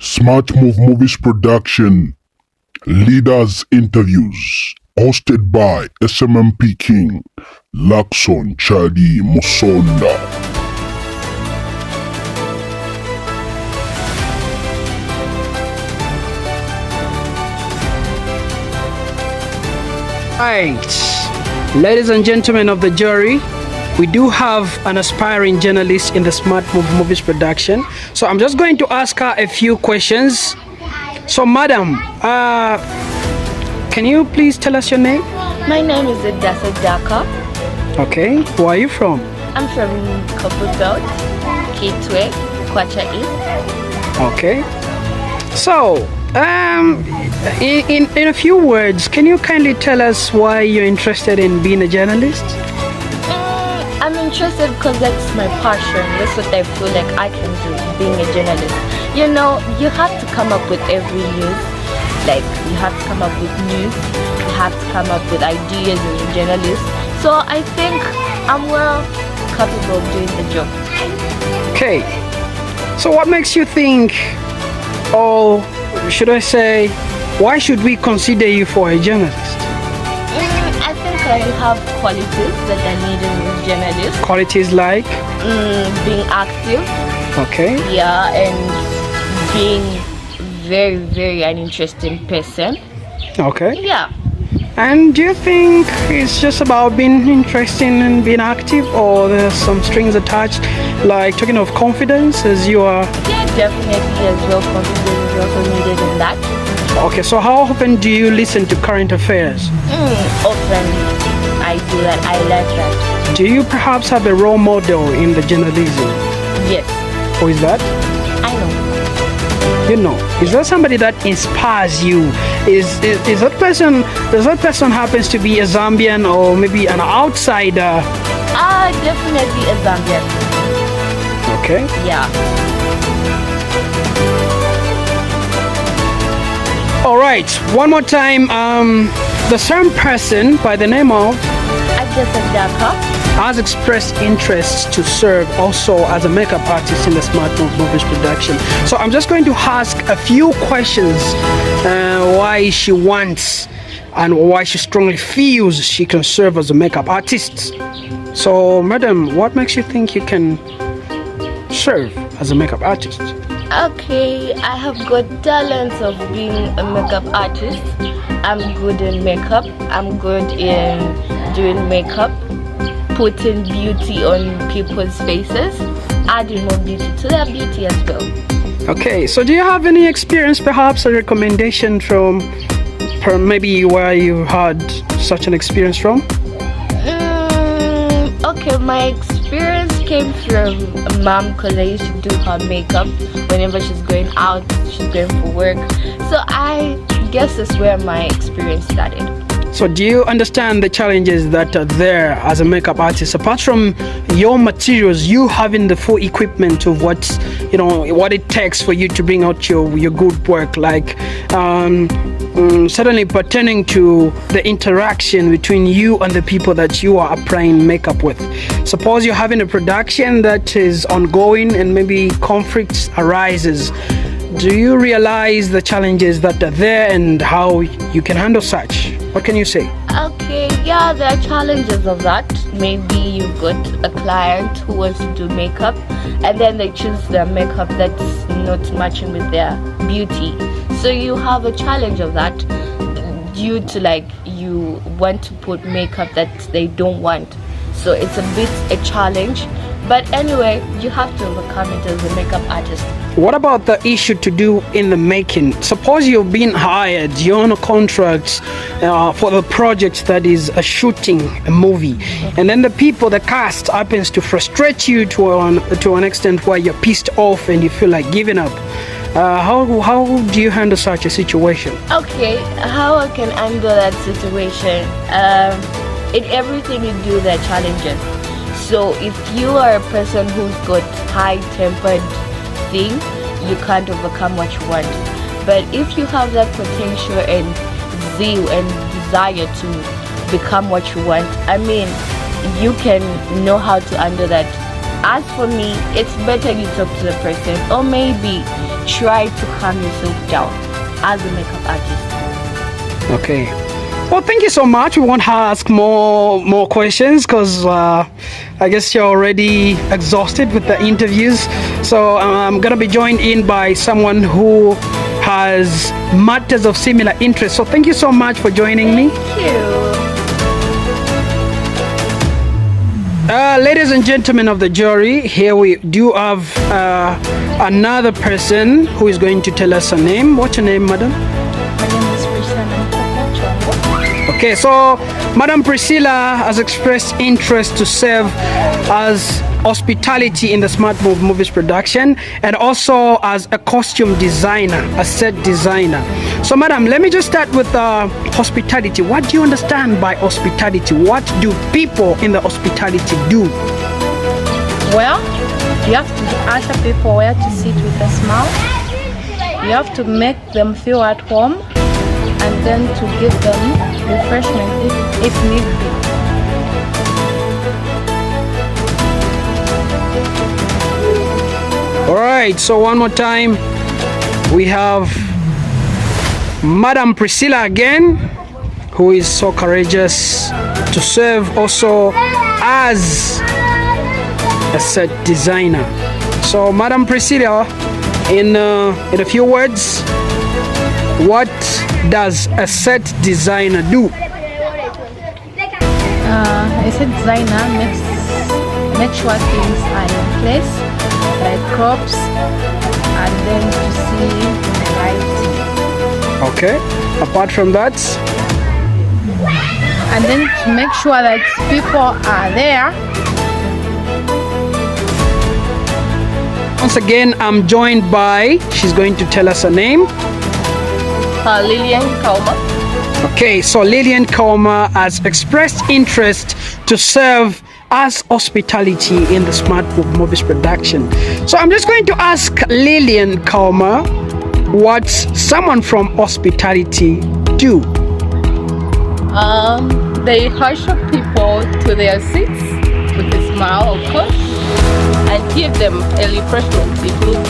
Smart Move Movies production. Leaders interviews. Hosted by S.M.M.P King, Luckson, Musonda. Right, ladies and gentlemen of the jury, we do have an aspiring journalist in the Smart Move Movies production. So I'm just going to ask her a few questions. So madam, can you please tell us your name? My name is Adasa Daka. Okay, where are you from? I'm from Kopubelt, Kitwe, Kwacha East. Okay. So, in a few words, can you kindly tell us why you're interested in being a journalist? I'm interested because that's my passion. That's what I feel like I can do, being a journalist. You know, you have to come up with every news. Like, you have to come up with news. You have to come up with ideas as a journalist. So I think I'm well capable of doing the job. Okay. So what makes you think, or should I say, why should we consider you for a journalist? I think I have qualities that are needed in a journalist. Qualities like? Being active. Okay. Yeah, and being very an interesting person. Okay. Yeah. And do you think it's just about being interesting and being active, or there's some strings attached, like talking of confidence as you are? Yeah, definitely as well. Confidence is also needed in that. Okay, so how often do you listen to current affairs? Often I do that. I like that. Do you perhaps have a role model in the journalism? Yes. Who is that? I know. You know, is there somebody that inspires you? Is that person, does that person happens to be a Zambian or maybe an outsider? Definitely a Zambian. Okay. Yeah. All right, one more time. The same person by the name of Adasa Daka has expressed interest to serve also as a makeup artist in the Smart Move Movies production. So I'm just going to ask a few questions why she wants and why she strongly feels she can serve as a makeup artist. So madam, what makes you think you can serve as a makeup artist? Okay, I have got talents of being a makeup artist. I'm good in makeup. I'm good in doing makeup, putting beauty on people's faces, adding more beauty to their beauty as well. Okay, so do you have any experience, perhaps a recommendation from maybe where you had such an experience from? Okay, my experience came from mom, because I used to do her makeup whenever she's going out, she's going for work. So I guess that's where my experience started. So do you understand the challenges that are there as a makeup artist, apart from your materials, you having the full equipment of what it takes for you to bring out your good work, like certainly pertaining to the interaction between you and the people that you are applying makeup with. Suppose you're having a production that is ongoing and maybe conflicts arises. Do you realize the challenges that are there and how you can handle such? What can you say? Okay, yeah, there are challenges of that. Maybe you've got a client who wants to do makeup and then they choose their makeup that's not matching with their beauty. So you have a challenge of that due to like you want to put makeup that they don't want. So it's a bit a challenge. But anyway, you have to overcome it as a makeup artist. What about the issue to do in the making? Suppose you've been hired, you're on a contract for the project that is shooting a movie, and then the people, the cast, happens to frustrate you to an extent where you're pissed off and you feel like giving up. How do you handle such a situation? Okay, how I can handle that situation? In everything you do, there are challenges. So if you are a person who's got high-tempered thing, you can't overcome what you want. But if you have that potential and zeal and desire to become what you want, I mean, you can know how to handle that as for me, it's better you talk to the person, or maybe try to calm yourself down as a makeup artist. Okay. Well, thank you so much. We won't ask more questions because I guess you're already exhausted with the interviews. So I'm gonna be joined in by someone who has matters of similar interest. So thank you so much for joining me. Thank you. Ladies and gentlemen of the jury, here we do have another person who is going to tell us her name. What's your name, madam? My name is S.M.M.P. Okay, so Madam Priscilla has expressed interest to serve as hospitality in the Smart Move Movies production and also as a costume designer, a set designer. So Madam, let me just start with hospitality. What do you understand by hospitality? What do people in the hospitality do? Well, you have to usher people where to sit with a smile. You have to make them feel at home, and then to give them refreshment if need be. All right, so one more time, we have Madam Priscilla again, who is so courageous to serve also as a set designer. So Madam Priscilla, in a few words, what does a set designer do? A set designer makes sure things are in place, like crops, and then to see lighting. Okay, apart from that, and then to make sure that people are there. once again, I'm joined by, she's going to tell us her name. Lillian Kauma. Okay, so Lillian Kauma has expressed interest to serve as hospitality in the Smart Move Movies production. So I'm just going to ask Lillian Kauma what someone from hospitality do. They usher people to their seats with a smile, of course, and give them a refreshment if needed.